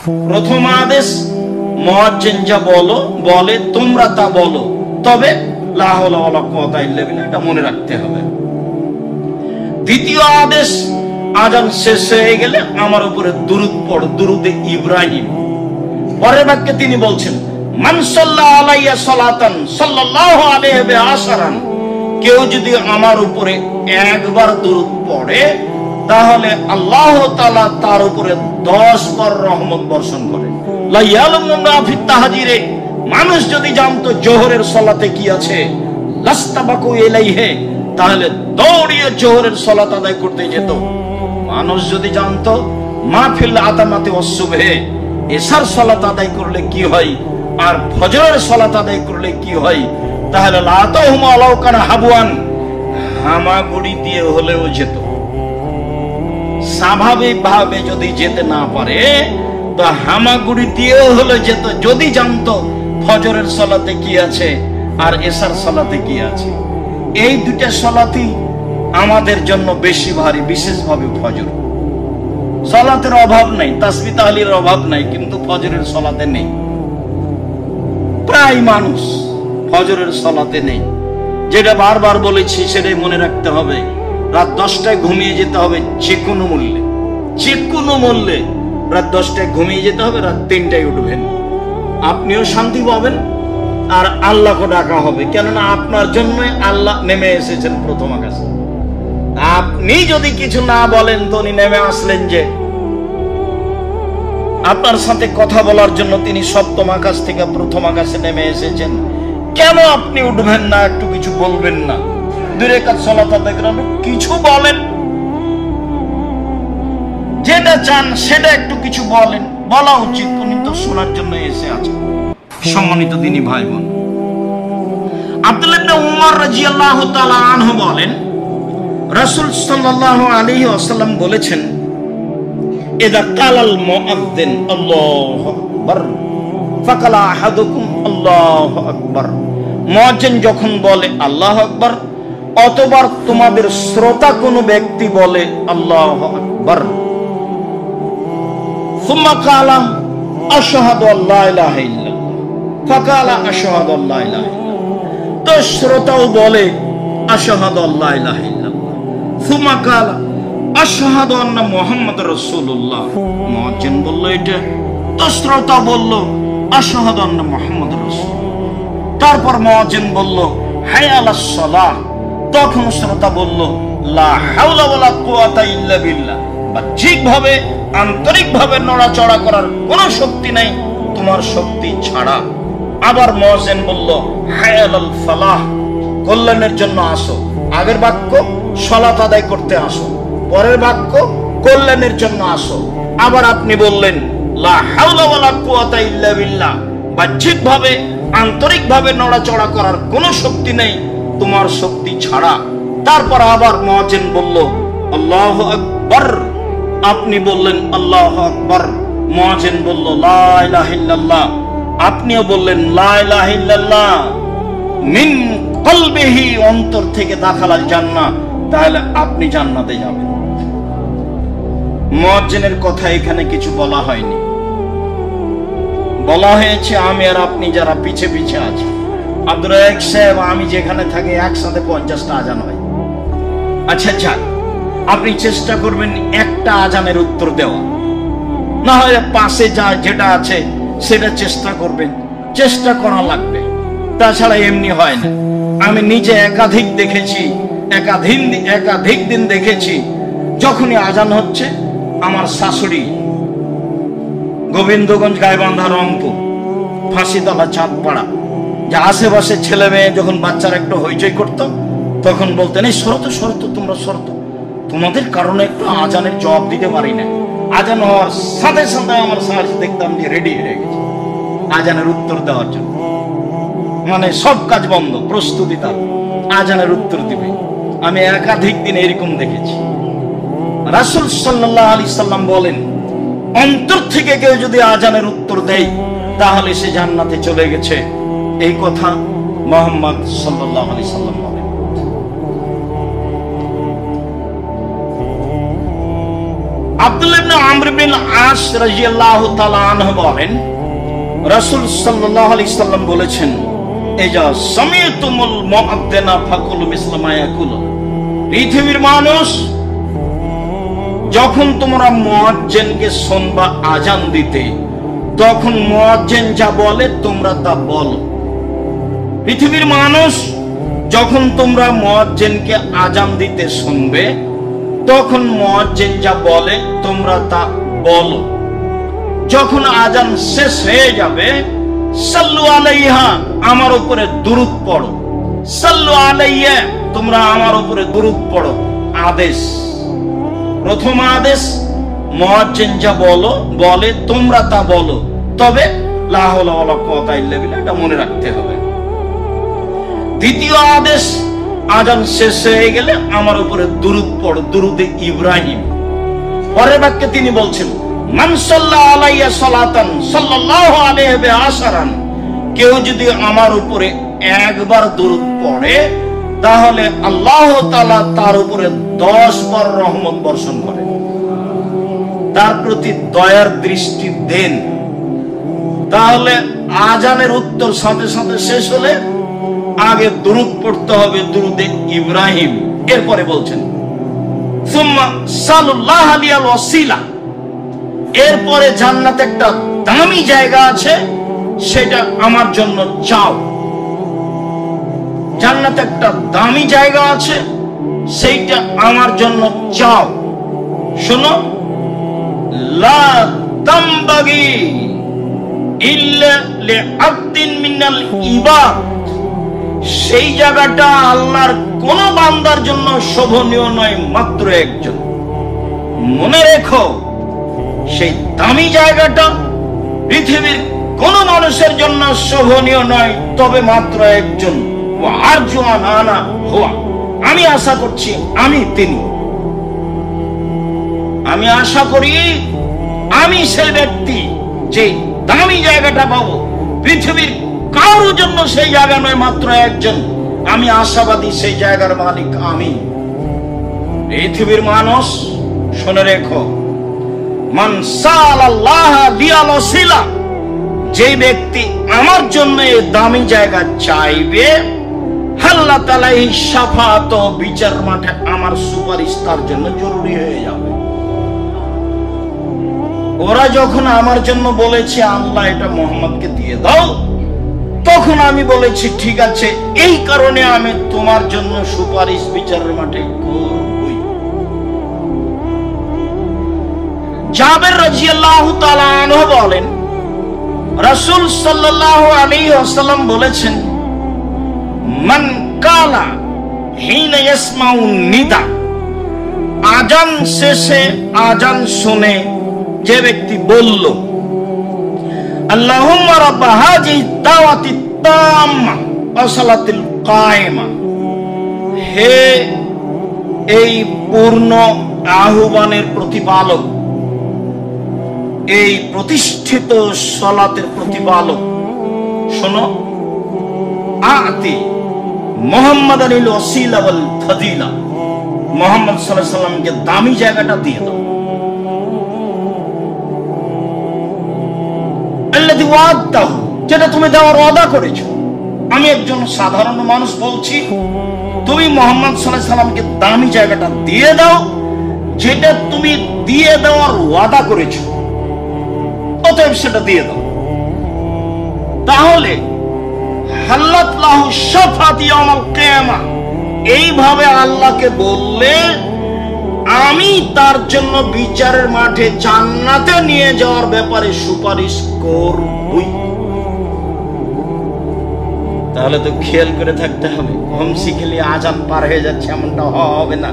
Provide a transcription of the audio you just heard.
প্রথম আদেশ মুয়াজ্জিন যা বলে তোমরা তা বলো, তবে লা হাওলা ওয়ালা কুওয়াতা ইল্লা বিল্লাহ, এটা মনে রাখতে হবে। দ্বিতীয় আদেশ, আজান শেষ হয়ে গেলে আমার উপরে দুরূদ পড়ো, দুরূদে ইব্রাহিম। পরের বাক্যে তিনি বলছেন, মান সাল্লা আলাইয়া সালাতান সাল্লাল্লাহু আলাইহি ওয়া আশারান, কেউ যদি আমার উপরে একবার দুরূদ পড়ে তাহলে আল্লাহ তাআলা তার উপরে 10 বার রহমত বর্ষণ করেন। লা ইয়ালামুনা ফিত তাহজিরে, মানুষ যদি জানতো জোহরের সালাতে কি আছে, লাস্তাবাকু ইলাইহি, তাহলে দৌড়িয়ে জোহরের সালাত আদায় করতে যেত। মানুষ যদি জানতো মাহফিল আতামাতে ওয়াসুবহে, এশার সালাত আদায় করলে কি হয় আর ফজরের সালাত আদায় করলে কি হয়, তাহলে লাতাহুম আলাউ কানা হাবওয়ান, হামাগুড়ি দিয়ে হলেও যেত। স্বাভাবিকভাবে যদি যেতে না পারে তো হামাগুড়ি দিয়েও হলে যেত, যদি জানতো ফজরের সালাতে কি আছে আর এশার সালাতে কি আছে। এই দুইটা সালাতই আমাদের জন্য বেশি ভারী, বিশেষভাবে ফজর। সালাতের অভাব নাই, তাসবিহ তাহলিলের অভাব নাই, কিন্তু ফজরের সালাতে নেই। প্রায় মানুষ ফজরের সালাতে নেই। যেটা বারবার বলেছি সেটাই মনে রাখতে হবে, রাত 10টায় ঘুমিয়ে যেতে হবে, যে কোনো মূল্যে, যে কোনো মূল্যে রাত 10টায় ঘুমিয়ে যেতে হবে, রাত 3টায় উঠবেন। আপনিও শান্তি পাবেন আর আল্লাহকে ডাকা হবে, কেননা আপনার জন্য আল্লাহ নেমে এসেছেন প্রথম আকাশে। আপনি যদি কিছু না বলেন তো উনি নেমে আসলেন যে আপনার সাথে কথা বলার জন্য, তিনি সপ্তম আকাশ থেকে প্রথম আকাশে নেমে এসেছেন। কেন আপনি উঠবেন না, একটু কিছু বলবেন না? 2 রাকাত সালাত আদায় করেন, কিছু বলেন, যেটা চান সেটা একটু কিছু বলেন, বলা উচিত। উনি তো শোনার জন্য এসে আছেন। সম্মানিত দিনী ভাই বোন, আব্দুল্লাহ ইবনে উমর রাদিয়াল্লাহু তাআলা আনহু বলেন, রাসূল সাল্লাল্লাহু আলাইহি ওয়াসাল্লাম বলেছেন, ইযা কালাল মুআযযিন আল্লাহু আকবার ফাকালা আহাদুকুম আল্লাহু আকবার, মুয়াজ্জিন যখন বলে আল্লাহু আকবার, অতবার তোমাদের শ্রোতা কোন ব্যক্তি বলে আল্লাহু আকবার, সুম্মা কালা আশহাদু আল্লা ইলাহা ইল্লাল্লাহ ফাকালা আশহাদু আল্লা ইলাহা ইল্লাল্লাহ, তো শ্রোতাও বলে আশহাদু আল্লা ইলাহা ইল্লাল্লাহ, সুম্মা কালা আশহাদু আন্না মুহাম্মাদুর রাসূলুল্লাহ, মুয়াজ্জিন বলল এটা, তো শ্রোতা বলল আশহাদু আন্না মুহাম্মাদুর রাসূল, তারপর মুয়াজ্জিন বলল হাইয়া আলাস সালাহ, তখন শ্রোতা বলল লা হাওলা ওয়ালা কুওয়াতা ইল্লা বিল্লাহ, বাহ্যিকভাবে আন্তরিকভাবে নড়াচড়া করার কোনো শক্তি নাই তোমার শক্তি ছাড়া। আবার মুয়াজ্জিন বলল হাইয়া আলাল ফালাহ, কল্যাণের জন্য আসো। আগের বাক্য সালাত আদায় করতে আসো, পরের বাক্য কল্যাণের জন্য আসো। আবার আপনি বললেন লা হাওলা ওয়ালা কুওয়াতা ইল্লা বিল্লাহ, বাহ্যিকভাবে আন্তরিকভাবে নড়াচড়া করার কোনো শক্তি নেই তোমার শক্তি ছাড়া। তারপর আবার মুয়াজ্জিন বলল আল্লাহু আকবার, আপনি বললেন আল্লাহু আকবার, মুয়াজ্জিন বলল লা ইলাহা ইল্লাল্লাহ, আপনিও বললেন লা ইলাহা ইল্লাল্লাহ, মিন কলবিহি, অন্তর থেকে দাখালাল জান্নাহ, তাহলে আপনি জান্নাতে যাবেন। মুয়াজ্জিনের কথা এখানে কিছু বলা হয়নি, বলা হয়েছে আমি আর আপনি যারা পিছে পিছে আছি। আব্দুর রাজ্জাক সাহেব, আমি যেখানে থাকি একসাথে 50টা আজান হয়। আচ্ছা যাক, আপনি চেষ্টা করবেন একটা আজানের উত্তর দেওয়া, না হয় পাশে যা যেটা আছে সেটা চেষ্টা করবেন, চেষ্টা করা লাগবে, তাছাড়া এমনি হয় না। আমি নিজে একাধিক দেখেছি, একাধিক দিন দেখেছি, যখনই আজান হচ্ছে আমার শাশুড়ি গোবিন্দগঞ্জ, গাইবান্ধা, রংপুর, ফাঁসিতলা, চাঁদপাড়া, যে আশেপাশে ছেলে মেয়ে যখন বাচ্চারা একটু হইচই করতো তখন বলতেন এই শরত শরত, তোমরা শরত, তোমাদের কারণে একটু আজানের জবাব দিতে পারি না। আজান হওয়ার সাথে সাথে আমার শাশুড়ি দেখতাম যে রেডি হয়ে গেছে আজানের উত্তর দেওয়ার জন্য, মানে সব কাজ বন্ধ, প্রস্তুতি তার আজানের উত্তর দিবে। আমি একাধিক দিন এরকম দেখেছি। রাসূল সাল্লাল্লাহু আলাইহি সাল্লাম বলেন, অন্তর থেকে কেউ যদি আজানের উত্তর দেয় তাহলে সে জান্নাতে চলে গেছে। এই কথা মুহাম্মদ সাল্লাল্লাহু আলাইহি সাল্লাম বলেন। আব্দুল্লাহ ইবনে আমর বিন আস রাদিয়াল্লাহু তাআলা আনহু বলেন, রাসূল সাল্লাল্লাহু আলাইহি সাল্লাম বলেছেন, ইজা সামিতুমুল মুআদ্দিনা ফাকুলু মিসলা মা ইয়াকুলু। পৃথিবীর মানুষ, যখন তোমরা মুয়াজ্জিনকে শুনবা আজান দিতে, তখন মুয়াজ্জিন যা বলে তোমরা তা বলো। পৃথিবীর মানুষ, যখন তোমরা মুয়াজ্জিনকে আজান দিতে শুনবে, তখন মুয়াজ্জিন যা বলে তোমরা তা বলো। যখন আজান শেষ হয়ে যাবে, সাল্লু আলাইহা, আমার উপরে দুরূদ পড়ো। সাল্লু আলাইয়া, তোমরা আমার উপরে দুরূদ পড়ো। আদেশ, প্রথম আদেশ, মুয়াজ্জিন যা বলে তোমরা তা বলো। তবে লা হাওলা ওয়ালা কুওয়াতা ইল্লা বিল্লাহ, এটা মনে রাখতে হবে। দ্বিতীয় আদেশ, আজান শেষ হয়ে গেলে আমার উপরে দুরূদ পড়ো, দুরূদে ইব্রাহিম। পরের বাক্যে তিনি বলছেন, মান সাল্লা আলাইয়া সালাতান সাল্লাল্লাহু আলাইহি বিআশরান, কেউ যদি আমার উপরে একবার দুরূদ পড়ে, তাহলে আল্লাহ তাআলা তার উপরে 10 বার রহমত বর্ষণ করেন, তার প্রতি দয়ার দৃষ্টি দেন। তাহলে আজানের উত্তর সাথে সাথে শেষ হলে আগে দুরূদ পড়তে হবে, দুরূদে ইব্রাহিম। এরপরে বলছেন, সুম্মা সাল্লাল্লাহু আলাইহি ওয়াসিলা, এরপরে জান্নাতে একটা দামি জায়গা আছে, সেটা আমার জন্য চাও। জান্নাতে একটা দামি জায়গা আছে, সেইটা আমার জন্য চাও। শোনো, লা তামবাগি ইল্লা লিআবদিন মিনাল ইবাদ, সেই জায়গাটা আল্লাহর কোন বান্দার জন্য শোভনীয় নয়, মাত্র একজন। মনে রেখো, সেই দামি জায়গাটা পৃথিবীর কোন মানুষের জন্য শোভনীয় নয়, তবে মাত্র একজন। আরজু আন আনা হুয়া, আমি আশা করছি আমি তিনি। আমি আশা করি আমি সেই ব্যক্তি যে দামি জায়গাটা পাবো। পৃথিবীর কারোর জন্য সেই জায়গা নয়, মাত্র একজন। আমি আশাবাদী সেই জায়গার মালিক আমি। পৃথিবীর মানুষ, শুনে রেখো, মান সাল্লাল্লাহ লিয়াল ওয়াসিলা, যে ব্যক্তি আমার জন্য এই দামি জায়গা চাইবে, আল্লাহ তাআলা এই শাফাত ও বিচার মাঠে আমার সুপারিশ তার জন্য জরুরি হয়ে যাবে। ওরা যখন আমার জন্য বলেছে আল্লাহ এটা মুহাম্মদকে দিয়ে দাও, তখন আমি বলেছি ঠিক আছে, এই কারণে আমি তোমার জন্য সুপারিশ বিচারের মাঠে করবই। জাবের রাদিয়াল্লাহু তাআলা আনহু বলেন, রাসূল সাল্লাল্লাহু আলাইহি ওয়াসাল্লাম বলেছেন, মান কালা হিনা ইয়াসমাউ নিদা, আজান শেষে আজান শুনে যে ব্যক্তি বলল, আল্লাহুম্মা রাব্ব হাযিহি দাওয়াতি তাম্মা ওয়া সালাতিল কায়েমা, হে এই পূর্ণ আহ্বানের প্রতিপালক, এই প্রতিষ্ঠিত সালাতের প্রতিপালক, শোনো, আতি মুহাম্মাদানিল ওয়াসিলা ওয়াল ফাদিলা, মুহাম্মদ সাল্লাল্লাহু আলাইহি সাল্লামকে দামি জায়গাটা দিয়ে দাও। আল্লাযী ওয়াদাহু, যেটা তুমি দেওয়ার ওয়াদা করেছো। আমি একজন সাধারণ মানুষ বলছি, তুমি মুহাম্মদ সাল্লাল্লাহু আলাইহি সাল্লামকে দামি জায়গাটা দিয়ে দাও, যেটা তুমি দিয়ে দেওয়ার ওয়াদা করেছো। অতএব সেটা দিয়ে দাও। তাহলে হাল্লাত লাহু শাফাতি ইয়াউমাল কিয়ামা, এইভাবে আল্লাহকে বললে আমি তার জন্য বিচারের মাঠে জান্নাতে নিয়ে যাওয়ার ব্যাপারে সুপারিশ করবই। তাহলে তো খেয়াল করে থাকতে হবে, হোমসি খেলে আজান পার হয়ে যাচ্ছে এমনটা হবে না।